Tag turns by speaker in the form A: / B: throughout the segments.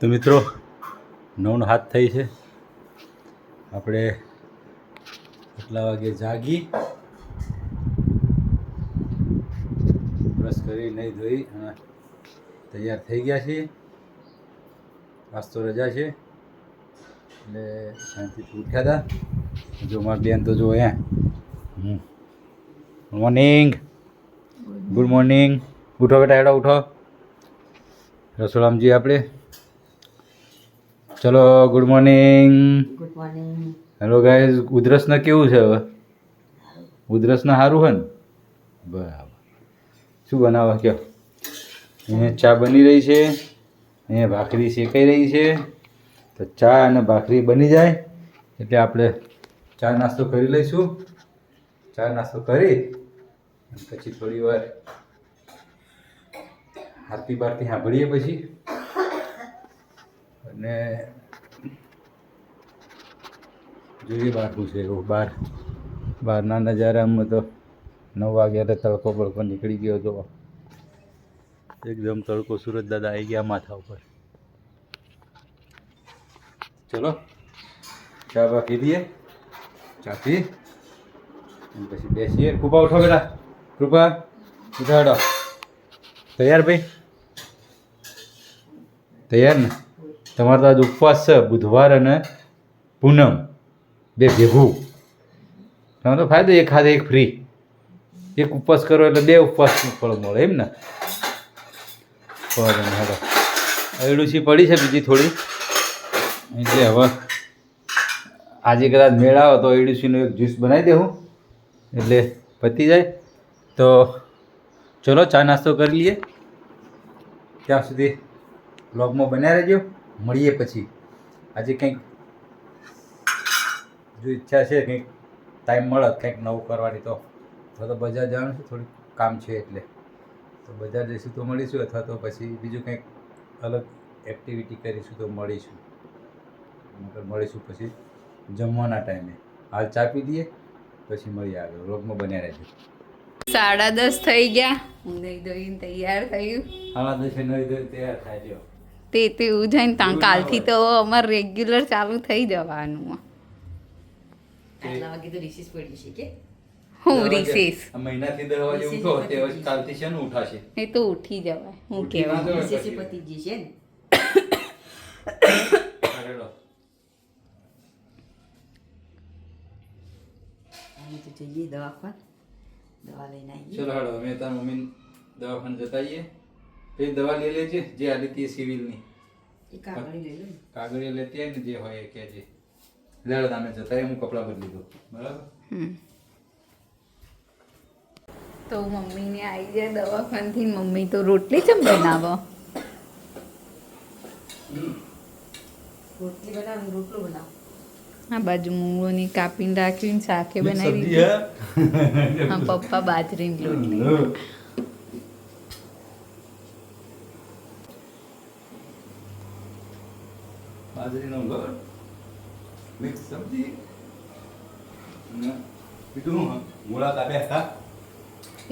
A: તો મિત્રો 9:07 થઈ છે. આપણે કેટલા વાગે જાગી બ્રશ કરી નહીં ધોઈ અને તૈયાર થઈ ગયા છીએ. આજ તો રજા છે એટલે શાંતિથી ઉઠ્યા હતા. જો મારી બેન તો જો ગુડ મોર્નિંગ, ગુડ મોર્નિંગ. ઉઠો બેટા, હેડો ઉઠો. રસોડામાં જઈએ આપણે. ચલો, good morning.
B: Good morning.
A: Hello guys. ઉધરસને કેવું છે હવે? ઉધરસને સારું છે ને? બરાબર. શું બનાવવા કહો? અહીંયા ચા બની રહી છે, અહીંયા ભાખરી શેકાઈ રહી છે. તો ચા અને ભાખરી બની જાય એટલે આપણે ચા નાસ્તો કરી લઈશું. ચા નાસ્તો કરી પછી થોડી વાર આરતી બારતી સાંભળીએ પછી અને જોઈએ બહારનું છે એવું. બહારના નજારામાં તો 9 વાગ્યા તડકો બળકો નીકળી ગયો હતો. એકદમ તડકો. સુરત દાદા આવી ગયા માથા ઉપર. ચલો ચા બા પીધીએ. ચા પી પછી બેસીએ. કૃપા ઉઠો બેટા, કૃપા ઉઠાડો. તૈયાર ભાઈ? તૈયાર ને? તમારે તો આજ ઉપવાસ છે, બુધવાર અને પૂનમ બે ભેગું. તમારે તો ફાયદો એક હાથે એક ફ્રી. એક ઉપવાસ કરો એટલે બે ઉપવાસનું ફળ મળે એમ ને? હાલો, અયડુસી પડી છે બીજી થોડી, એટલે હવે આજે કદાચ મેળ આવે તો અયડુસીનો એક જ્યુસ બનાવી દેવું એટલે પતી જાય. તો ચલો ચા નાસ્તો કરી લઈએ. ત્યાં સુધી બ્લોગમાં બન્યા રહેજો. મળીએ પછી. આજે કંઈક જો ઈચ્છા છે, કંઈક ટાઈમ મળે કંઈક નવું કરવાની તો બજાર જવાનું છે, થોડું કામ છે એટલે તો બજાર જઈશું તો મળીશું, અથવા તો પછી બીજું કંઈક અલગ એક્ટિવિટી કરીશું તો મળીશું. પછી જમવાના ટાઈમે. હાલ ચા પી દઈએ પછી મળીએ આગળ. બ્લોગમાં બન્યા રહેજો.
B: 10:30 થઈ ગયા. હું નહીં ધોઈને તૈયાર થયું.
A: 10:30 નહીં ધોઈને તૈયાર થાય જો.
B: તે એવું થાય ને ત્યાં કાલથી તો અમારે રેગ્યુલર ચાલુ થઈ જવાનું.
C: આટલા વાગે તો રિસીસ પડી છે કે
B: હું રિસેસ
A: આ મહિનાથી 10 વાગે ઉઠો તે પછી કાલથી છે ને ઉઠાશે.
B: એ તો ઉઠી જવાય. હું
A: ઉઠી ના
B: કહેવા
A: જવાય.
C: રિસીસ પતી ગઈ છે ને
A: કરેલો.
C: અમે તો જઈએ દવાખાને દવા લઈને આવીએ.
A: ચલો હાલો, અમે તાર મમ્મી દવાખાને જતા આવીએ. પછી દવા લઈ લેજે જે આલી સિવિલની.
C: એ કાગળી લઈ લો ને.
A: કાગળિયા લેતી આવી ને જે હોય એ કહેજે. લેડો તમે જતા આવીએ, હું કપડાં બદલી દઉં. બરાબર?
B: તો મમ્મીને આવી જાય દવાખાનથી. મમ્મી તો રોટલી ચમ બનાવો?
C: રોટલી બનાવ, રોટલો બનાવ.
B: આ બાજુ મૂળોની કાપીને રાખીને શાકે બનાવી
A: સબ્જી
B: દીધી. હા, પપ્પા બાજરીની રોટલી.
A: બાજરીનો લોટ, મિક્સ સબ્જી અને બીજું શું? મૂળા કાપ્યા હતા.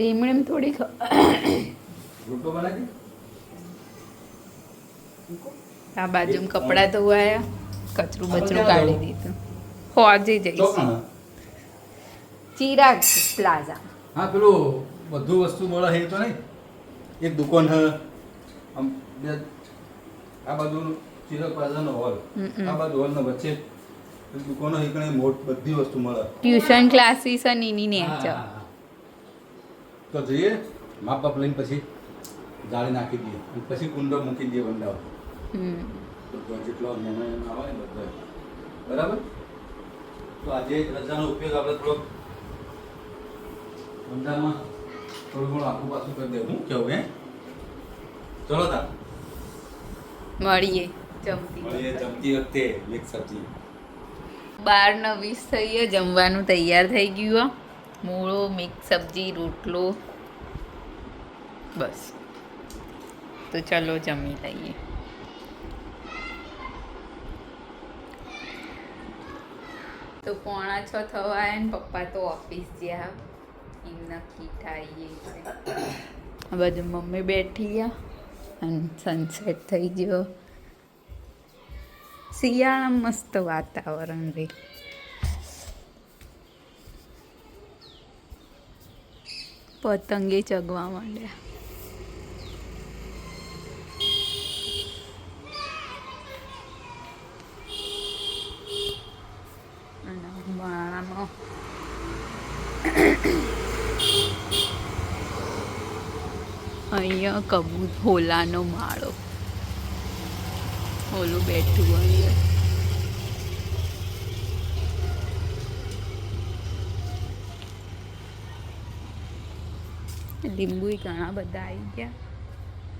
B: એમણે એમ થોડી
A: રોટલો બનાવી.
B: આ બાજુ કપડાં ધોવાયા, કચરું બચરું કાઢી દીધું. હોજે જઈશ.
A: ચોકણા.
B: ચિરાગ પ્લાઝા.
A: હા, પેલું બધું વસ્તુ મળે છે તો નહીં. એક દુકાન છે આમ બે, આ બાજુ ચિરાગ પ્લાઝાનો હોલ, આ બાજુ હોલનો વચ્ચે દુકાનો એકને બધી વસ્તુ મળે.
B: ટ્યુશન ક્લાસીસ અને એની ને
A: તો જઈએ માપ બાપ લઈને પછી જાળી નાખી દઈએ અને પછી કુંડો મૂકી દઈએ વંડાઓ. બધો જેટલો મહેમાન આવે ને બધો. બરાબર? તો આજે રજાનો ઉપયોગ આપણે થોડોક વંડામાં થોડું ઘણું આખું પાછું કરી દે. હું કેવું હે? ચલો તા
B: મળીએ
A: મળીએ જમતી વખતે મિક્સ સબ્જી.
B: 12:20 થઈએ. જમવાનું તૈયાર થઈ ગયું. મૂળો, મિક્સ સબ્જી, રોટલો, બસ. તો ચલો જમી લઈએ. તો 5:45 થવા આવ્યા ને પપ્પા તો ઓફિસ ગયા. એમના કીટ આવીએ છે. આ બાજુ મમ્મી બેઠી ગયા અને સનસેટ થઈ ગયો. શિયાળામાં મસ્ત વાતાવરણ રહે. પતંગે ચગવા માંડ્યા. અને માળામાં અહીંયા કબૂત હોલાનો માળો. હોલું બેઠું અહીંયા. લીંબુ ઘણા બધા આવી ગયા.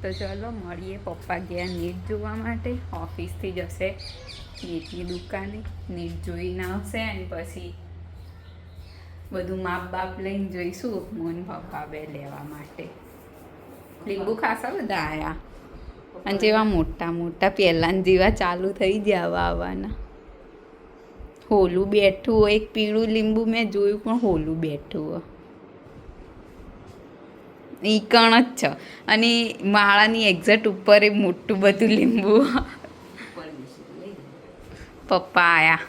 B: તો ચલો મળીએ. પપ્પા ગયા નેટ જોવા માટે. ઓફિસથી જશે નેટની દુકાને. નેટ જોઈને આવશે અને પછી બધું માપ બાપ લઈને જઈશું મોન પપ્પા બે લેવા માટે. લીંબુ ખાસા બધા આવ્યા અને જેવા મોટા મોટા પહેલાં જેવા ચાલુ થઈ ગયા આવવાના. હોલું બેઠું હોય. એક પીળું લીંબુ મેં જોયું પણ હોલું બેઠું હોય. ઈ કણ જ છે અને માળાની એક્ઝેક્ટ ઉપર એ મોટું બધું લીંબુ. પપ્પા આયા.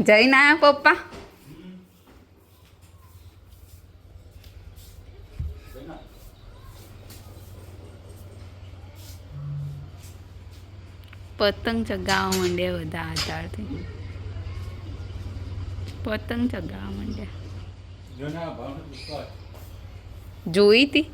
B: જઈને આયા પપ્પા? પતંગ ચગાવવા માંડ્યા બધા આધારથી. પતંગ ચગાવવા માંડ્યા. જોઈ હતી?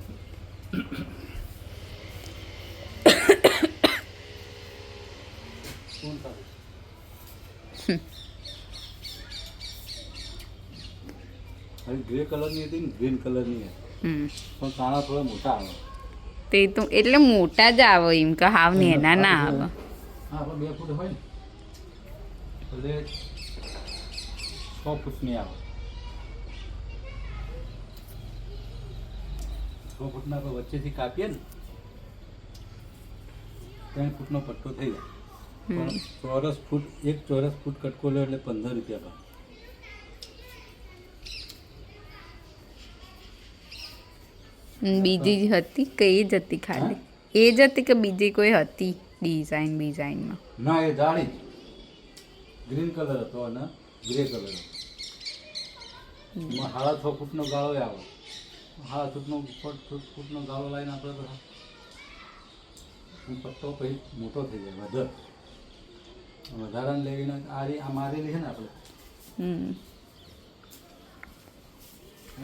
A: ગ્રે કલરની હતી ને ગ્રીન કલરની હતી પણ કાળા થોડા મોટા આવે.
B: તે તો એટલે મોટા જ આવે એમ કે હાવ નેના ના આવે.
A: હા પણ 2 ફૂટ હોય ને એટલે 6 ફૂટની આવે. 6 ફૂટના આપણે વચ્ચેથી કાપીએ ને 3 ફૂટનો પટ્ટો થઈ જાય. પણ ચોરસ ફૂટ કટકો લો એટલે 15 રૂપિયા ભાવ.
B: બીજી જ હતી કે એ જ હતી ખાલી? એ જ હતી કે બીજી કોઈ હતી ડિઝાઇનમાં?
A: ના એ જાળી ગ્રીન કલર હતો અને ગ્રે કલર હતો. એમાં 6.5 ફૂટનો ગાળો આવે. 6.5 ફૂટનો ગાળો લાવીને આપણે તો પટ્ટો પછી મોટો થઈ જાય. વધારાને લેવીને આ મારેલી છે ને આપણે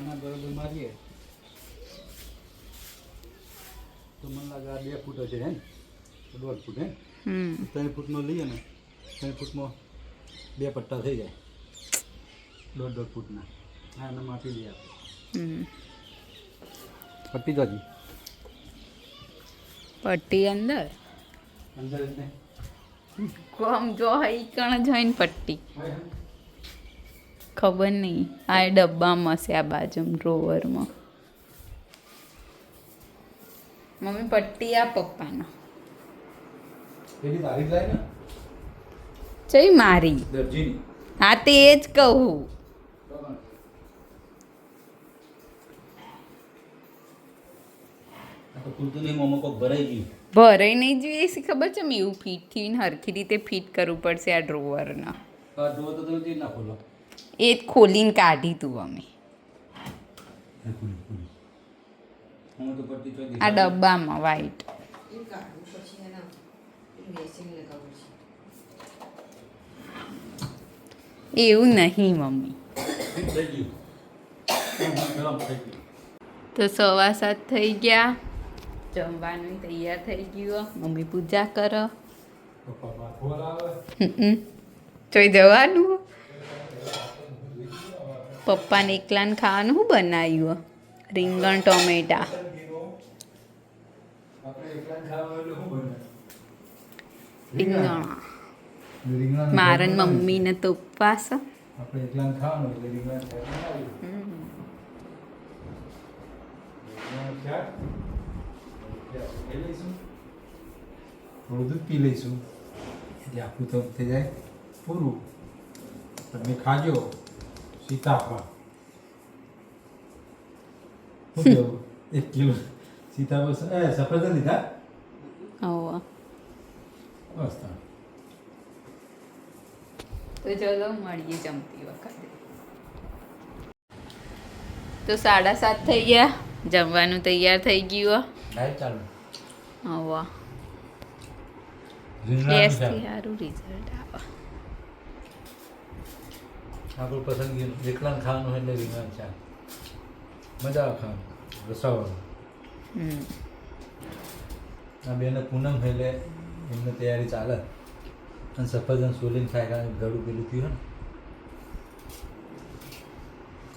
A: એના બરોબર મારીએ તો મને લાગે આ 2 ફૂટ હશે હે ને 1.5 ફૂટ હે 3 ફૂટનો લઈએ ને 3 ફૂટમાં 2 પટ્ટા થઈ જાય 1.5 ફૂટના. હા એને માપી લઈએ આપણે. પટ્ટી જોજી
B: પટ્ટી અંદર
A: એટલે
B: કોમ જો હઈ કણ જોઈને પટ્ટી ખબર નહીં. આ ડબ્બામાં છે આ બાજુ ડ્રોવરમાં. મમ્મી પટ્ટી આ પપ્પાનો.
A: પેલી તારીખ લાય ને
B: ચઈ મારી?
A: દરજીની.
B: હા તે જ કહું. ભરાઈ નહીં જોઈએ એસી ખબર છે મેં એવું ફીટ થઈને હરખી રીતે ફિટ કરવું પડશે આ ડ્રોવરના. એ જ ખોલીને કાઢી તું અમે આ ડબ્બામાં વ્હાઈટ. એવું નહીં મમ્મી. તો 7:15 થઈ ગયા. જમવાનું તૈયાર થઈ ગયું. મમ્મી પૂજા કરો. ચોઈ જવાનું? પપ્પાને એકલાને ખાવાનું શું બનાવ્યું? રીંગણ ટોમેટા. રીંગણ મારા ને મમ્મીને તો ઉપવાસ.
A: આપણે એકલાને ખાવાનું એટલે રીંગણ થોડું દૂધ પી લઈશું એટલે આખું તો થઈ જાય પૂરું. તમે ખાજો સીતાફળ. શું કેવું? 1 કિલો સીતાફળ સફરજન લીધા?
B: હોવ
A: બસ
B: તો ચલો મળીએ જમતી વખતે. તો 7:30 થઈ ગયા, જમવાનું તૈયાર થઈ ગયું.
A: ચાલો
B: હવે
A: રીંગણાનું શાક.
B: ટેસ્ટથી સારું રિઝલ્ટ આવે.
A: આપણું પસંદગીનું એકલાને ખાવાનું હોય એટલે રીંગણાનું શાક મજા આવે ખાવાનું રસાવાળું.
B: હમ
A: આ બેને પૂનમ છે એટલે એમને તૈયારી ચાલે. અને સફરજન સોલીને ખાય કારણ કે ગળું પેલું થયું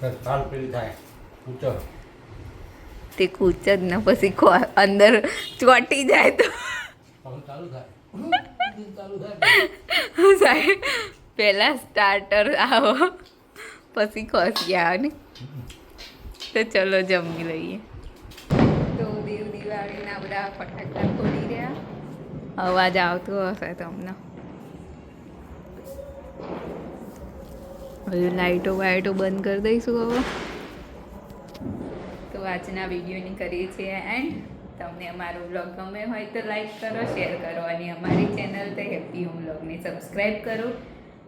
A: ને કાલ પેલી થાય પૂછો
B: તે કૂચ જ ને પછી અંદર ચોટી જાય તો
A: ચાલુ થાય ચાલુ થાય
B: સાહેબ પહેલા સ્ટાર્ટર આવો પછી ખસી આવે ને. તો ચલો જમી લઈએ. તો દિવાળીના બધા ફટાકડા ફોડી રહ્યા. અવાજ આવતો હશે તમને. હવે લાઈટો વાઈટો બંધ કરી દઈશું હવે. તો આજના વિડીયોની કરીએ છીએ એન્ડ. તમને અમારો વ્લોગ ગમે હોય તો લાઈક કરો, શેર કરો અને અમારી ચેનલ તે હેપી હોમ વ્લોગને સબસ્ક્રાઈબ કરો.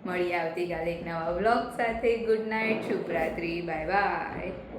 B: મળીએ આવતીકાલે એક નવા વ્લોગ સાથે. ગુડ નાઇટ, શુભરાત્રી, બાય બાય.